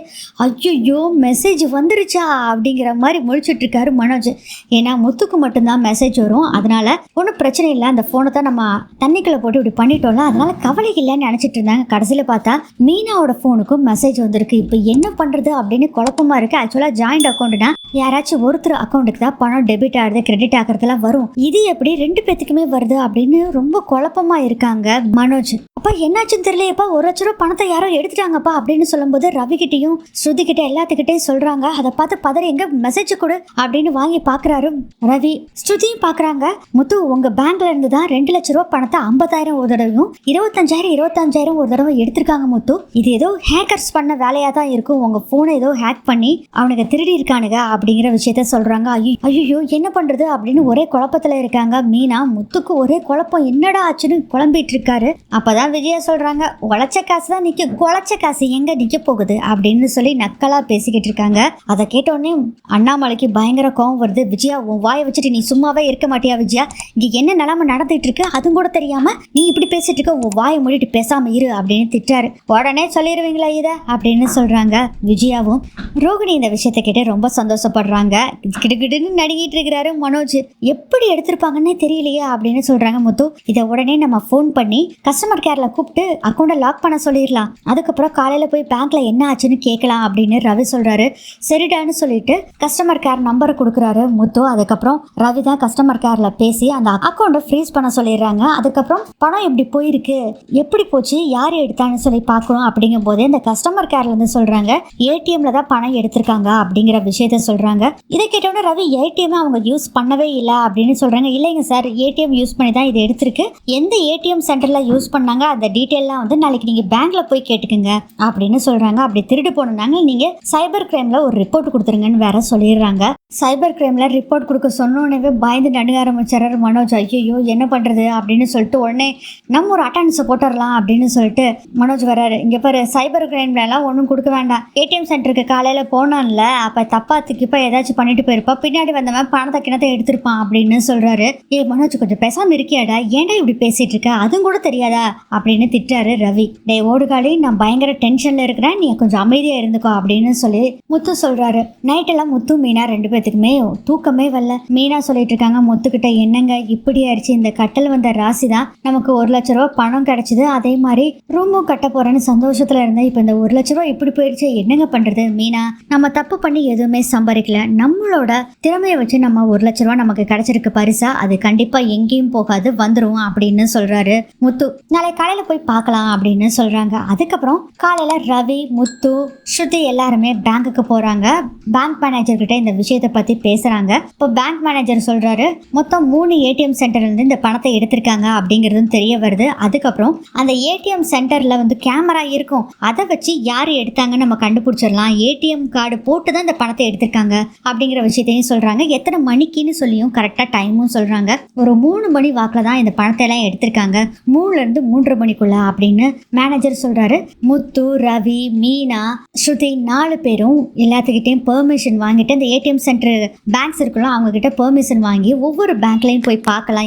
ஐயோ மெசேஜ் வந்துருச்சா அப்படிங்கிற மாதிரி முழிச்சுட்டு இருக்காரு மனோஜ். ஏன்னா முத்துக்கு மட்டும்தான் மெசேஜ் வரும், அதனால ஒன்றும் பிரச்சனை இல்லை, அந்த போனை தான் நம்ம தண்ணிக்குள்ள போட்டு இப்படி பண்ணிட்டோம்ல, அதனால கவலை இல்லைன்னு நினைச்சிட்டு இருந்தாங்க. கடைசியில பார்த்தா மீனாவோட போனுக்கும் மெசேஜ் வந்திருக்கு. இப்போ என்ன பண்றது அப்படின்னு குழப்பமா இருக்கு. ஆக்சுவலா ஜாயிண்ட் அக்கௌண்ட்னா யாராச்சும் ஒருத்தர் அக்கௌண்ட்டுக்கு தான் பணம் டெபிட் ஆகுது கிரெடிட் ஆகிறதுலாம் வரும், இது எப்படி 2 பேத்துக்குமே வருது அப்படின்னு ரொம்ப குழப்பமா இருக்காங்க மனோஜ். அப்பா என்னாச்சுன்னு தெரியலையப்பா, 1 லட்ச ரூபா பணத்தை யாரோ எடுத்துட்டாங்கப்பா அப்படின்னு சொல்லும்போது ரவி கிட்டையும் ஸ்ருதி கிட்ட எல்லாத்துக்கிட்டையும் சொல்றாங்க. அதை பார்த்து பதறி எங்க மெசேஜ் கொடு அப்படின்னு வாங்கி பாக்குறாரு ரவி. ஸ்ருதியும் பாக்குறாங்க, முத்து உங்க பேங்க்ல இருந்து தான் 2 லட்ச ரூபா பணத்தை 50,000 ஒரு தடவையும் 25,000 ஒரு தடவை எடுத்திருக்காங்க முத்து. இது ஏதோ ஹேக்கர்ஸ் பண்ண வேலையா தான் இருக்கும், உங்க போனை ஏதோ ஹேக் பண்ணி அவனுக்கு திருடி இருக்கானுங்க அப்படிங்கிற விஷயத்த சொல்றாங்க. ஐயோ என்ன பண்றது அப்படின்னு ஒரே குழப்பத்துல இருக்காங்க. மீனா முத்துக்கு ஒரே குழப்பம், என்னடா ஆச்சுன்னு குழம்பிட்டு இருக்காரு. அப்பதான் விஜயா சொல்றாங்க, உழைச்ச காசு தான் நிக்கும், குழைச்ச காசு எங்க நிக்க போகுது அப்படின்னு சொல்லி நக்கலா பேசிக்கிட்டு இருக்காங்க. அதை கேட்டோடனே அண்ணாமலைக்கு பயங்கர கோவம் வருது. விஜயா உன் வாயை வச்சுட்டு நீ சும்மாவே இருக்க மாட்டியா விஜயா, இங்க என்ன நிலைமை நடந்துட்டு இருக்கு அதுவும் கூட தெரியாம நீ இப்படி பேசிட்டு இருக்க, உன் வாயை மூடிட்டு பேசாம இரு அப்படின்னு திட்டாரு. உடனே சொல்லிடுவீங்களா இத அப்படின்னு சொல்றாங்க. விஜயாவும் ரோகிணி இந்த விஷயத்தை கேட்டு ரொம்ப சந்தோஷப்படுறாங்க. கிடுகிடுன்னு நடுங்கிட்டு இருக்கிறாரு மனோஜ். எப்படி எடுத்திருப்பாங்கன்னே தெரியலையே அப்படின்னு சொல்றாங்க முத்து. இதை உடனே நம்ம போன் பண்ணி கஸ்டமர் கேர்ல கேர்ல கூப்பிட்டு அக்கௌண்ட்டை லாக் பண்ண சொல்லிடலாம், அதுக்கப்புறம் காலையில போய் பேங்க்ல என்ன ஆச்சுன்னு கேட்கலாம் அப்படின்னு ரவி சொல்றாரு. சரிடான்னு சொல்லிட்டு கஸ்டமர் கேர் நம்பரை கொடுக்குறாரு முத்து. அதுக்கப்புறம் ரவி தான் கஸ்டமர் கேர்ல பேசி அந்த அக்கௌண்ட்டை ஃப்ரீஸ் பண்ண சொல்லிடுறாங்க. அதுக்கப்புறம் பணம் எப்படி போயிருக்கு, எப்படி போச்சு, யார் எடுத்தான்னு சொல்லி பார்க்கணும் அப்படிங்கும் போதே இந்த கஸ்டமர் கேர்ல இருந்து சொல்றாங்க ஏடிஎம்ல தான் பணம் எடுத்திருக்காங்க அப்படிங்கிற விஷயத்த சொல்றாங்க. இதை கேட்டோட ரவி ஏடிஎம் அவங்க யூஸ் பண்ணவே இல்லை அப்படின்னு சொல்றாங்க. இல்லைங்க சார், ஏடிஎம் யூஸ் பண்ணி தான் இதை எடுத்திருக்கு, எந்த ஏடிஎம் சென்டர்ல யூஸ் பண்ணாங்க அந்த டீட்டெயிலாம் வந்து நாளைக்கு நீங்க பேங்க்ல போய் கேட்டுக்குங்க அப்படின்னு சொல்றாங்க. அப்படி திருடு போனாங்க நீங்க சைபர் கிரைம்ல ஒரு ரிப்போர்ட் கொடுத்துருங்கன்னு வேற சொல்லிடுறாங்க. சைபர் கிரைம்ல ரிப்போர்ட் கொடுக்க சொன்னோடனே பயந்து நடுங்க ஆரம்பிச்சாரு மனோஜ். ஐயோ என்ன பண்றது அப்படின்னு சொல்லிட்டு உடனே நம்ம ஒரு அட்டண்டன்ஸை போட்டுடலாம் அப்படின்னு சொல்லிட்டு மனோஜ் வர்றாரு. இங்க பாரு, சைபர் கிரைம்ல எல்லாம் ஒன்றும் கொடுக்க வேண்டாம், ஏடிஎம் சென்டருக்கு காலையில போனான்ல அப்ப தப்பா திக்கிப்பா ஏதாச்சும் பண்ணிட்டு போயிருப்பா, பின்னாடி வந்தவன் பணத்தை கிணத்தை எடுத்திருப்பான் அப்படின்னு சொல்றாரு. மனோஜ் கொஞ்சம் பேசாம இருக்கியாடா, ஏன்டா இப்படி பேசிட்டு இருக்க, அதுவும் கூட தெரியாதா அப்படின்னு திட்டாரு ரவி. டே ஓடுகாலி, நான் பயங்கர டென்ஷன்ல இருக்கிறேன், நீ கொஞ்சம் அமைதியா இருந்துக்கோ அப்படின்னு சொல்லி முத்து சொல்றாரு. நைட் எல்லாம் முத்து மீனா ரெண்டு பேத்துக்குமே தூக்கமே வரல. மீனா சொல்லிட்டு இருக்காங்க முத்துக்கிட்ட, என்னங்க இப்படி ஆயிடுச்சு, இந்த கட்டல் வந்த ராசி தான் நமக்கு 1 லட்ச ரூபா பணம் கிடைச்சது, அதே மாதிரி ரூமும் கட்ட போறேன்னு சந்தோஷத்துல இருந்தேன், இப்ப இந்த 1 லட்ச ரூபா இப்படி போயிடுச்சு, என்னங்க பண்றது. மீனா, நம்ம தப்பு பண்ணி எதுவுமே சம்பாதிக்கல, நம்மளோட திறமையை வச்சு நம்ம 1 லட்ச ரூபா நமக்கு கிடைச்சிருக்கு பரிசா, அது கண்டிப்பா எங்கேயும் போகாது, வந்துரும் அப்படின்னு சொல்றாரு முத்து. நாளை காலையில போய் பார்க்கலாம் அப்படின்னு சொல்றாங்க. அதுக்கப்புறம் காலையில ரவி, முத்து, ஸ்ருதி எல்லாருமே பேங்க்குக்கு போறாங்க. பேங்க் மேனேஜர் கிட்ட இந்த விஷயத்தை பத்தி பேசுறாங்க. இப்போ பேங்க் மேனேஜர் சொல்றாரு மொத்தம் 3 ஏடிஎம் சென்டர்ல இருந்து இந்த பணத்தை எடுத்திருக்காங்க அப்படிங்கறதும் தெரிய வருது. அதுக்கப்புறம் அந்த ஏடிஎம் சென்டர்ல வந்து கேமரா இருக்கும், அதை வச்சு யாரு எடுத்தாங்கன்னு நம்ம கண்டுபிடிச்சிடலாம், ஏடிஎம் கார்டு போட்டு தான் இந்த பணத்தை எடுத்திருக்காங்க அப்படிங்கிற விஷயத்தையும் சொல்றாங்க. எத்தனை மணிக்குன்னு சொல்லியும் கரெக்டா டைமும் சொல்றாங்க. ஒரு 3 மணி வாக்குல தான் இந்த பணத்தை எல்லாம் எடுத்திருக்காங்க, 3ல இருந்து 3:30 மணிக்குள்ள அப்படின்னு மேனேஜர் சொல்றாரு. முத்து, ரவி, மீனா, ஸ்ருதி 4 பேரும் எல்லாத்துக்கிட்டையும் பெர்மிஷன் வாங்கிட்டு இந்த ஏடிஎம் சென்டர் பேங்க்ஸ் இருக்குல்ல அவங்க கிட்ட பெர்மிஷன் வாங்கி ஒவ்வொரு பேங்க்லையும் போய் பார்க்கலாம்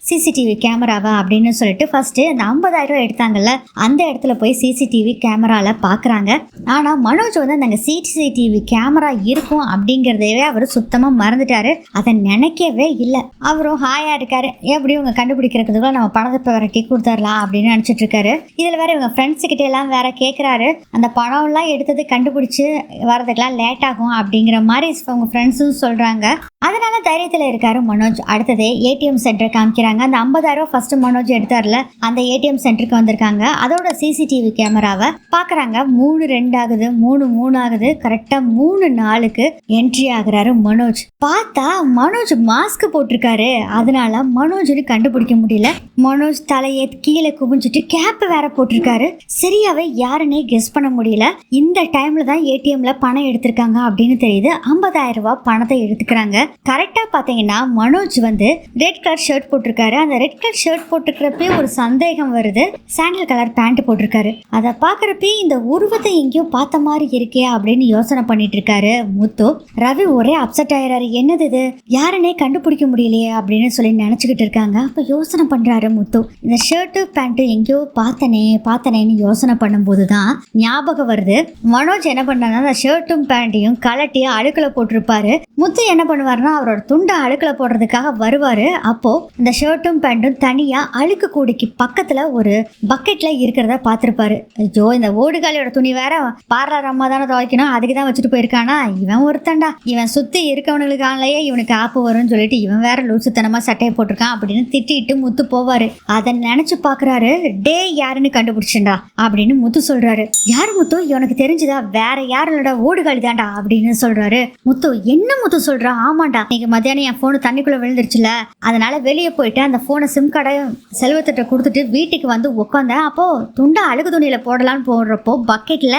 சிசிடிவி கேமராவா அப்படின்னு சொல்லிட்டு ஃபர்ஸ்ட் அந்த 50,000 எடுத்தாங்கல்ல அந்த இடத்துல போய் சிசிடிவி கேமரால பாக்குறாங்க. ஆனா மனோஜ் வந்து அந்த சிசிடிவி கேமரா இருக்கும் அப்படிங்கறதவே அவர் சுத்தமா மறந்துட்டாரு, அதை நினைக்கவே இல்லை. அவரும் ஹாயா இருக்காரு, எப்படி இவங்க கண்டுபிடிக்கிறதுக்குள்ள நம்ம பணத்தை விரட்டி கொடுத்துடலாம் அப்படின்னு நினைச்சிட்டு இருக்காரு. இதுல வேற இவங்க ஃப்ரெண்ட்ஸ் கிட்ட எல்லாம் வேற கேட்கிறாரு, அந்த பணம் எல்லாம் எடுத்தது கண்டுபிடிச்சு வரதுக்கெல்லாம் லேட் ஆகும் அப்படிங்கிற மாதிரி அவங்க ஃப்ரெண்ட்ஸும் சொல்றாங்க. அதனால தைரியத்துல இருக்காரு மனோஜ். அடுத்ததே ஏடிஎம் சென்டர் காமிக்கிறாங்க. அந்த 50,000 ஃபர்ஸ்ட் மனோஜ் எடுத்தார்ல அந்த ஏடிஎம் சென்டருக்கு வந்திருக்காங்க. அதோட சிசிடிவி கேமராவை பாக்குறாங்க. 3:02 ஆகுது, 3:03 ஆகுது, கரெக்டா 3:04க்கு என்ட்ரி ஆகுறாரு மனோஜ். பார்த்தா மனோஜ் மாஸ்க் போட்டிருக்காரு, அதனால மனோஜ்னு கண்டுபிடிக்க முடியல. மனோஜ் தலையை கீழே குவிஞ்சிட்டு கேப் வேற போட்டிருக்காரு, சரியாவே யாருன்னே கெஸ் பண்ண முடியல. இந்த டைம்ல தான் ஏடிஎம்ல பணம் எடுத்திருக்காங்க அப்படின்னு தெரியுது. 50,000 ரூபாய் பணத்தை எடுத்துக்கிறாங்க. கரெக்டா பாத்தீங்கன்னா மனோஜ் வந்து ரெட் கலர் ஷர்ட் போட்டிருக்காரு. அந்த ரெட் கலர் ஷர்ட் போட்டுக்கிறப்பே ஒரு சந்தேகம் வருது. சாண்டல் கலர் பேண்ட் போட்டிருக்காரு. அதை பாக்குறப்பே இந்த உருவத்தை எங்கேயோ பார்த்த மாதிரி இருக்கே அப்படின்னு யோசனை பண்ணிட்டு இருக்காரு முத்து. ரவி ஒரே அப்செட் ஆயிராரு, என்னது இது, யாருன்னே கண்டுபிடிக்க முடியலையே அப்படின்னு சொல்லி நினைச்சுக்கிட்டு இருக்காங்க. அப்ப யோசனை பண்றாரு முத்து, இந்த ஷர்ட்டு பேண்ட் எங்கேயோ பார்த்தனேன்னு யோசனை பண்ணும்போதுதான் ஞாபகம் வருது. மனோஜ் என்ன பண்ணாருன்னா அந்த ஷர்ட்டும் பேண்ட்டையும் கலட்டி அழுக்குல போட்டிருப்பாரு. முத்து என்ன பண்ணுவாருன்னா அவரோட துண்டை அழுக்குல போடுறதுக்காக வருவாரு. அப்போ இந்த ஷர்ட்டும் பேண்ட்டும் தனியா அழுக்கு கூடைக்கு பக்கத்துல ஒரு பக்கெட்ல இருக்கிறத பார்த்திருப்பாரு. ஐயோ, இந்த ஓடுகாலியோட துணி வேற பார்லர் அம்மா தானே துவைக்கணும், அதுக்கு தான் வச்சுட்டு போயிருக்கானா, இவன் ஒருத்தண்டா, இவன் சுத்தி இருக்கவனுக்கானலையே இவனுக்கு ஆப்பு வரும்னு சொல்லிட்டு இவன் வேற லூசுத்தனமா சட்டையை போட்டிருக்கான் அப்படின்னு திட்டிட்டு முத்து போவாரு. அதை நினைச்சு பாக்குறாரு. டே யாருன்னு கண்டுபிடிச்சா அப்படின்னு முத்து சொல்றாரு. யாரு முத்து, இவனுக்கு தெரிஞ்சுதா, வேற யாரோட ஓடுகாலி தாண்டா அப்படின்னு சொல்றாரு. முத்து, என்ன முத்து சொல்றா, ஆமாண்டா நீங்க மத்தியானம் என் போனு தண்ணிக்குள்ள விழுந்துருச்சுல, அதனால வெளியே போயிட்டு அந்த போனை சிம் கார்டை செல்வத்திட்ட கொடுத்துட்டு வீட்டுக்கு வந்து உட்காந்தேன். அப்போ துண்டா அழுகு துணியில போடலான்னு போடுறப்போ பக்கெட்ல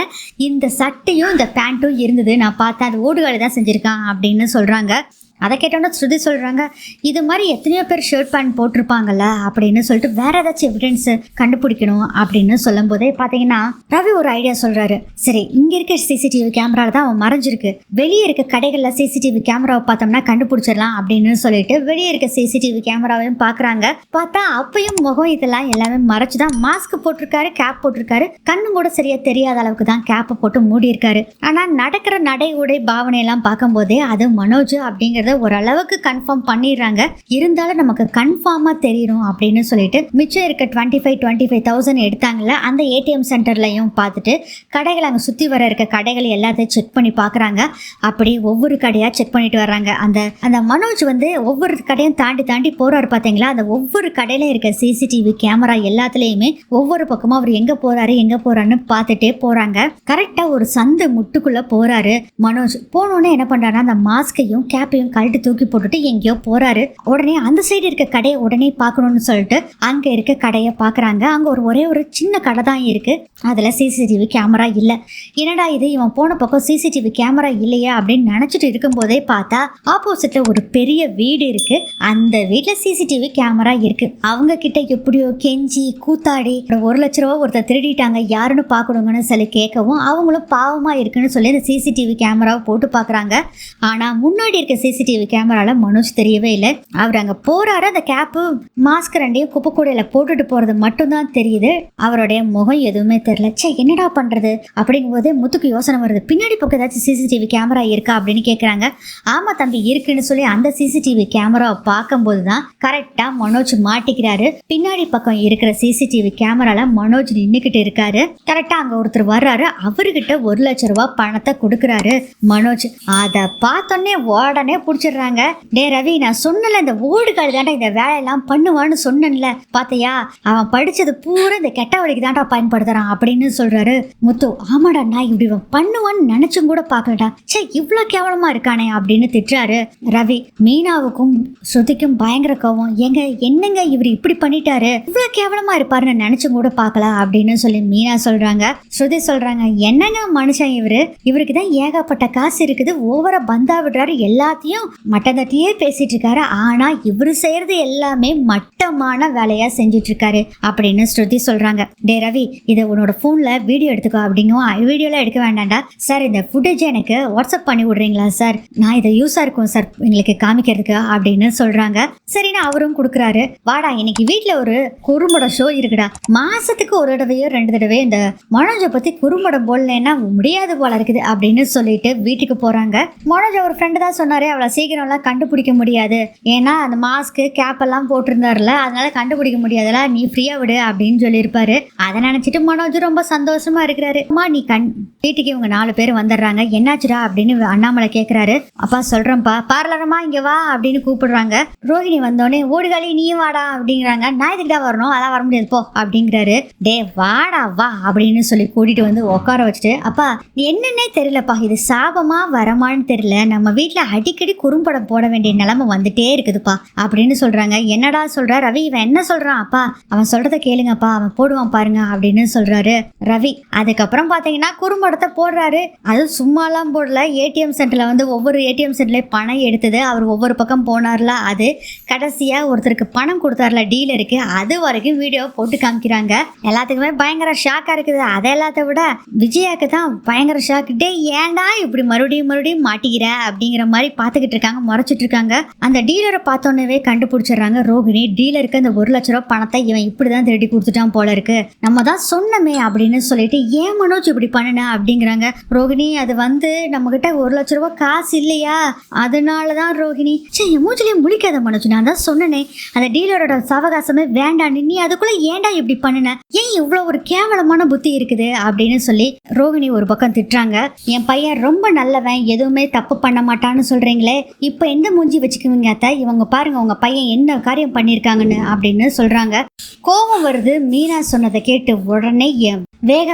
இந்த சட்டையும் இந்த பேண்ட்டும் இருந்தது, நான் பார்த்தேன், அது ஓடுகாலி தான் செஞ்சிருக்கான் அப்படின்னு சொல்றாங்க. அதை கேட்டோன்னா ஸ்ருதி சொல்கிறாங்க, இது மாதிரி எத்தனையோ பேர் ஷர்ட் பேண்ட் போட்டிருப்பாங்கல்ல அப்படின்னு சொல்லிட்டு வேற ஏதாச்சும் எவிடன்ஸ் கண்டுபிடிக்கணும் அப்படின்னு சொல்லும் போதே பார்த்தீங்கன்னா ரவி ஒரு ஐடியா சொல்கிறாரு. சரி, இங்கே இருக்க சிசிடிவி கேமராவில் தான் அவன் மறைஞ்சிருக்கு, வெளியே இருக்க கடைகளில் சிசிடிவி கேமராவை பார்த்தோம்னா கண்டுபிடிச்சிடலாம் அப்படின்னு சொல்லிட்டு வெளியே இருக்க சிசிடிவி கேமராவையும் பார்க்குறாங்க. பார்த்தா அப்பயும் முகம் இதெல்லாம் எல்லாமே மறைச்சு தான் மாஸ்க் போட்டிருக்காரு, கேப் போட்டிருக்காரு, கண்ணும் கூட சரியா தெரியாத அளவுக்கு தான் கேப்பை போட்டு மூடி இருக்காரு. ஆனால் நடக்கிற நடை உடை பாவனையெல்லாம் பார்க்கும்போதே அது மனோஜ் அப்படிங்கிறது அப்படிங்கறத ஓரளவுக்கு கன்ஃபார்ம் பண்ணிடுறாங்க. இருந்தாலும் நமக்கு கன்ஃபார்மா தெரியணும் அப்படின்னு சொல்லிட்டு மிச்சம் இருக்க 25,000 எடுத்தாங்கல்ல, அந்த ஏடிஎம் சென்டர்லையும் பார்த்துட்டு கடைகள் அங்கே சுற்றி வர இருக்க கடைகள் எல்லாத்தையும் செக் பண்ணி பார்க்குறாங்க. அப்படி ஒவ்வொரு கடையாக செக் பண்ணிட்டு வர்றாங்க. அந்த மனோஜ் வந்து ஒவ்வொரு கடையும் தாண்டி தாண்டி போறாரு பார்த்தீங்களா. அந்த ஒவ்வொரு கடையில இருக்க சிசிடிவி கேமரா எல்லாத்துலேயுமே ஒவ்வொரு பக்கமும் அவர் எங்கே போறாருன்னு பார்த்துட்டே போறாங்க. கரெக்டாக ஒரு சந்து முட்டுக்குள்ள போறாரு மனோஜ். போனோடனே என்ன பண்றாருன்னா அந்த மாஸ்கையும் கேப்பையும் கழட்டி தூக்கி போட்டுட்டு எங்கேயோ போறாரு. உடனே அந்த சைடு இருக்க கடையை உடனே பார்க்கணும்னு சொல்லிட்டு அங்க இருக்க கடையை பார்க்குறாங்க. அங்கே ஒரே ஒரு சின்ன கடை தான் இருக்கு. அதில் சிசிடிவி கேமரா இல்லை. என்னடா இது, இவன் போன பக்கம் சிசிடிவி கேமரா இல்லையா அப்படின்னு நினச்சிட்டு இருக்கும்போதே பார்த்தா ஆப்போசிட்ல ஒரு பெரிய வீடு இருக்கு. அந்த வீட்டில் சிசிடிவி கேமரா இருக்கு. அவங்க கிட்ட எப்படியோ கெஞ்சி கூத்தாடி 1,00,000 ரூபா ஒருத்தர் திருடிட்டாங்க, யாருன்னு பார்க்கணுங்கன்னு சொல்லி கேட்கவும் அவங்களும் பாவமா இருக்குன்னு சொல்லி அந்த சிசிடிவி கேமராவை போட்டு பார்க்குறாங்க. ஆனால் முன்னாடி இருக்க சிசிடிவி கேமரால மனோஜ் தெரியவே இல்லை. அவர் அங்கே போறாரு. அந்த கேப்பு மாஸ்க் ரெண்டையும் குப்பை கூடையில் போட்டுட்டு போறது மட்டும்தான் தெரியுது. அவருடைய முகம் எதுவுமே தெரியல. சே, என்னடா பண்றது அப்படிங்கும் போது முத்துக்கு யோசனை வருது. பின்னாடி பக்கம் ஏதாச்சும் சிசிடிவி கேமரா இருக்கா அப்படின்னு கேட்குறாங்க. ஆமா தம்பி இருக்குன்னு சொல்லி அந்த சிசிடிவி கேமராவை பார்க்கும்போது தான் கரெக்டா மனோஜ் மாட்டிக்கிறாரு. பின்னாடி பக்கம் இருக்கிற சிசிடிவி கேமரால மனோஜ் நின்றுக்கிட்டு இருக்காரு. கரெக்டா அங்க ஒருத்தர் வர்றாரு. அவர்கிட்ட 1,00,000 ரூபாய் பணத்தை கொடுக்குறாரு மனோஜ். அதை பார்த்தோன்னே உடனே பிடிச்சிடுறாங்க. டே ரவி, நான் சொன்னல இந்த ஓடுகாடு தாண்டா இந்த வேலையெல்லாம் பண்ணுவான்னு சொன்னேன்ல, பார்த்தையா அவன் படிச்சது பூரா இந்த கெட்ட வழிக்கு தாண்டா பயன்படுத்துறான் அப்படின்னு சொல்றாரு முத்து. ஆமாடா, நான் இப்படி பண்ணுவான்னு நினைச்சும் கூட பார்க்கலடா. சே, இவ்வளோ கேவலமா இருக்கானே அப்படின்னு திட்டுறாரு ரவி. மீனாவுக்கும் ஸ்ருதிக்கும் பயங்கர கோவம். என்னங்க இவர் இப்படி பண்ணிட்டாரு, இவ்வளோ கேவலமா இருப்பாருன்னு நினைச்சும் கூட பார்க்கல அப்படின்னு சொல்லி மீனா சொல்றாங்க. ஸ்ருதி சொல்றாங்க, என்னங்க மனுஷன் இவருக்கு தான் ஏகப்பட்ட காசு இருக்குது, ஓவரா பந்தா விடுறாரு, எல்லாத்தையும் மட்டத்தட்டியே பேசிட்டு இருக்காரு. ஆனா இவரு செய்யறது எல்லாமே மட்டமான வேலையா செஞ்சுட்டு இருக்காரு அப்படின்னு ஸ்ருதி சொல்றாங்க. டே ரவி, இதை உன்னோட போன்ல வீடியோ எடுத்துக்கோ அப்படிங்கும். வீடியோலாம் எடுக்க வேண்டாம்டா சார், இந்த ஃபுட்டேஜ் எனக்கு வாட்ஸ்அப் பண்ணி விடுறீங்களா சார், நான் இதை யூஸா இருக்கும் சார் எங்களுக்கு காமிக்கிறதுக்கு அப்படின்னு சொல்றாங்க. சரின்னு அவரும் கொடுக்குறாரு. வாடா, இன்னைக்கு வீட்டுல ஒரு குறும்பட ஷோ இருக்குடா, மாசத்துக்கு ஒரு தடவையோ 2 தடவையோ இந்த மனோஜை பத்தி குறும்படம் போடலன்னா முடியாது போல இருக்குது அப்படின்னு சொல்லிட்டு வீட்டுக்கு போறாங்க. மனோஜ் ஒரு ஃப்ரெண்டு தான் சொன்னாரு, அவளை சீக்கிரம்லாம் கண்டுபிடிக்க முடியாது, ஏன்னா அந்த மாஸ்க்கு கேப் எல்லாம் போட்டிருந்தாருல, அதனால கண்டுபிடிக்க முடியாதுல, நீ ஃப்ரீயா விடு அப்படின்னு சொல்லியிருப்பாரு. அதை நினைச்சிட்டு மனோஜ் ரொம்ப சந்தோஷமா இருக்கிறாரு. அம்மா நீ வீட்டுக்கு இவங்க 4 பேர் வந்துடுறாங்க. என்னாச்சுடா அப்படின்னு அண்ணாமலை கேட்கிறாரு. அப்பா சொல்றேன்ப்பா, பார்லரமா இங்க வா அப்படின்னு கூப்பிடுறாங்க. ரோஹிணி வந்தோடனே ஓடுகாலி நீயும் வாடா அப்படிங்கிறாங்க. நான் இதுக்கிட்ட வரணும், அதான் வர முடியாது போ அப்படிங்கிறாரு. டே வாடா வா அப்படின்னு சொல்லி கூட்டிட்டு வந்து உட்கார வச்சுட்டு, அப்பா என்னன்னே தெரியலப்பா, இது சாபமா வரமான்னு தெரியல, நம்ம வீட்டுல அடிக்கடி குறும்படம் போட வேண்டிய நிலைமை வந்துட்டே இருக்குதுப்பா அப்படின்னு சொல்றாங்க. என்னடா சொல்ற ரவி, இவன் என்ன சொல்றான்? அப்பா அவன் சொல்றத கேளுங்கப்பா, அவன் போடுவான் பாருங்க அப்படின்னு சொல்றாரு ரவி. அதுக்கப்புறம் பாத்தீங்கன்னா குறும்படத்தை போடுறாரு. அது சும்மாலாம் போடல, ஏடிஎம் சென்டர்ல வந்து ஒவ்வொரு ஏடிஎம் சென்டர்ல பணம் எடுத்தது, அவர் ஒவ்வொரு பக்கம் போனார்ல, அது கடைசியா ஒருத்தருக்கு பணம் கொடுத்தாருல டீலருக்கு, அது வரைக்கும் வீடியோ போட்டு காமிக்கிறாங்க. எல்லாத்துக்குமே பயங்கர ஷாக்கா இருக்குது. அதை எல்லாத்த விட விஜயாக்கு தான் பயங்கர ஷாக். டே ஏன்டா இப்படி மறுபடியும் மாட்டிக்கிற அப்படிங்கிற மாதிரி பார்த்துக்கிட்டு இருக்காங்க, முறைச்சிட்டு இருக்காங்க. அந்த டீலரை பார்த்தோன்னே கண்டுபிடிச்சிடுறாங்க ரோஹிணி. டீலருக்கு அந்த 1,00,000 ரூபாய் பணத்தை இவன் இப்படிதான் திருடி கொடுத்துட்டான் போல இருக்கு, நம்ம தான் சொன்னமே அப்படின்னு சொல்லிட்டு, ஏன் மனோஜ் இப்படி பண்ணன அப்படிங்கிறாங்க ரோஹிணி. அது வந்து நம்ம கிட்ட 1,00,000 ரூபாய் காசு இல்லையா, அதனாலதான் ரோஹிணி. சரி மூச்சிலேயே முழிக்காத மனோஜ், நான் தான் சொன்னனே அந்த டீலரோட சவகாசமே வேண்டாம், நீ அதுக்குள்ள ஏன்டா இப்படி பண்ணுன, ஏன் இவ்வளவு ஒரு கேவலமான புத்தி இருக்குது அப்படின்னு சொல்லி ரோஹிணி ஒரு பக்கம் திட்டுறாங்க. என் பையன் ரொம்ப நல்லவன், எதுவுமே தப்பு பண்ண மாட்டான்னு சொல்றீங்களே, இப்ப எந்த மூஞ்சி வச்சுக்குவீங்க அத்தை, இவங்க பாருங்க உங்க பையன் என்ன காரியம் பண்ணிருக்காங்கன்னு அப்படின்னு சொல்றாங்க. கோபம் வருது மீனா சொன்னதை கேட்டு. உடனே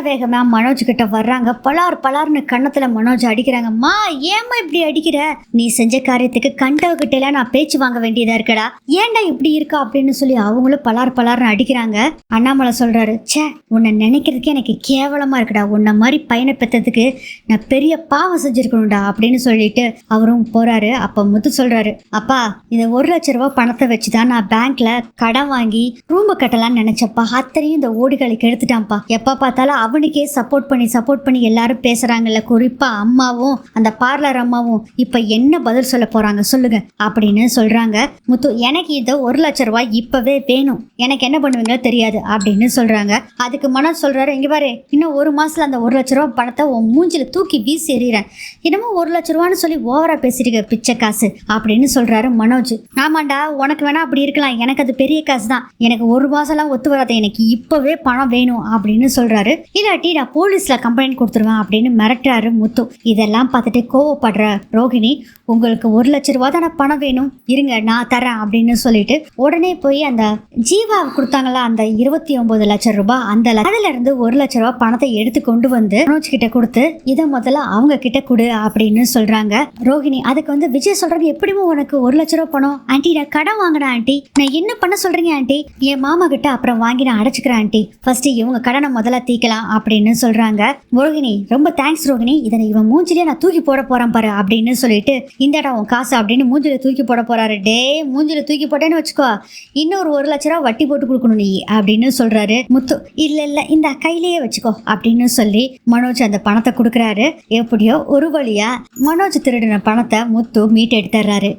வேகமா மனோஜ் கிட்ட வர்றாங்க. பலார்னு கண்ணத்துல மனோஜ் அடிக்கிறாங்க. மா ஏமா இப்படி அடிக்கிற, நீ செஞ்ச காரியத்துக்கு கண்டவகிட்ட எல்லாம் நான் பேச்சு வாங்க வேண்டியதா இருக்கடா, ஏன்டா இப்படி இருக்கா அப்படின்னு சொல்லி அவங்களும் பலார்னு அடிக்கிறாங்க. அண்ணாமலை சொல்றாரு, சே உன்னை நினைக்கிறதுக்கே எனக்கு கேவலமா இருக்குடா, உன்னை மாதிரி பையனை பெற்றதுக்கு நான் பெரிய பாவம் செஞ்சிருக்கணும்டா அப்படின்னு சொல்லிட்டு அவரும் போறாரு. அப்ப முத்து சொல்றாரு, அப்பா இந்த 1,00,000 ரூபாய் பணத்தை வச்சுதான் நான் பேங்க்ல கடன் வாங்கி ரூம் கட்டலாம்னு நினைச்சப்பா, அத்தனையும் இந்த ஓடுகளுக்கு எடுத்துட்டான்ப்பா. எப்ப பார்த்தாலும் அவனுக்கே சப்போர்ட் பண்ணி எல்லாரும் பேசுறாங்கல்ல, குறிப்பா அம்மாவும் அந்த பார்லர் அம்மாவும். இப்ப என்ன பதில் சொல்ல போறாங்க சொல்லுங்க அப்படின்னு சொல்றாங்க. முத்து, எனக்கு இந்த 1,00,000 ரூபாய் இப்பவே வேணும், எனக்கு என்ன பண்ணுவீங்களோ தெரியாது அப்படின்னு சொல்றாங்க. அதுக்கு மனோஜ் சொல்றாரு, இங்க பாரு இன்னும் 1 மாசத்துல அந்த 1,00,000 ரூபாய் பணத்தை உன் மூஞ்சில தூக்கி வீசி எறிகிறேன், என்னமோ 1,00,000 ரூபான்னு சொல்லி ஓவரா பேசிட்டு மிச்ச காசு அப்படின்னு சொல்றாரு மனோஜ். ஆமாண்டா, உனக்கு வேணா அப்படி இருக்கலாம், எனக்கு அது பெரிய காசு தான். எனக்கு ஒரு மாசம்லாம் ஒத்து வராது, எனக்கு இப்பவே பணம் வேணும் அப்படின்னு சொல்றாரு. இல்லாட்டி நான் போலீஸ்ல கம்ப்ளைண்ட் கொடுத்துருவேன் அப்படின்னு மிரட்டுறாரு முத்து. இதெல்லாம் பார்த்துட்டு கோவப்படுற ரோகிணி, உங்களுக்கு 1,00,000 தானே பணம் வேணும், இருங்க நான் தரேன் அப்படின்னு சொல்லிட்டு உடனே போய் அந்த ஜீவா கொடுத்தாங்களா அந்த 29 லட்சம் ரூபாய், அதுல இருந்து 1,00,000 பணத்தை எடுத்து கொண்டு வந்து மனோஜ் கிட்ட கொடுத்து இதை முதல்ல அவங்க கிட்ட கொடு அப்படின்னு சொல்றாங்க. ரோகிணி அதுக்கு வந்து விஜய் சொல்றாங்க, எப்படிமோ உனக்கு 1,00,000 பணம் ஆண்டி, நான் கடன் வாங்கினேன் ஆண்டி, நான் என்ன பண்ண சொல்றீங்க ஆண்டி, என் மாமா கிட்ட அப்புறம் வாங்கி நான் அடைச்சுக்கிறேன் ஆண்டி, ஃபர்ஸ்ட் இவங்க கடனை முதல்ல தீக்கலாம் அப்படின்னு சொல்றாங்க. ரோகிணி ரொம்ப தேங்க்ஸ் ரோகிணி, இதை இவன் மூஞ்சிலே நான் தூக்கி போட போறேன் பாரு அப்படின்னு சொல்லிட்டு இந்தடா உன் காசு அப்படின்னு மூஞ்சில தூக்கி போட போறாரு. டே மூஞ்சில தூக்கி போட்டேன்னு வச்சுக்கோ, இன்னொரு 1,00,000 வட்டி போட்டு கொடுக்கணும் நீ அப்படின்னு சொல்றாரு முத்து. இல்ல இந்த கையிலேயே வச்சுக்கோ அப்படின்னு சொல்லி மனோஜ் அந்த பணத்தை கொடுக்குறாரு. எப்படியோ ஒரு வழியா மனோஜ் திருடின பணத்தை முத்து மீட்டு எடுத்துறாரு.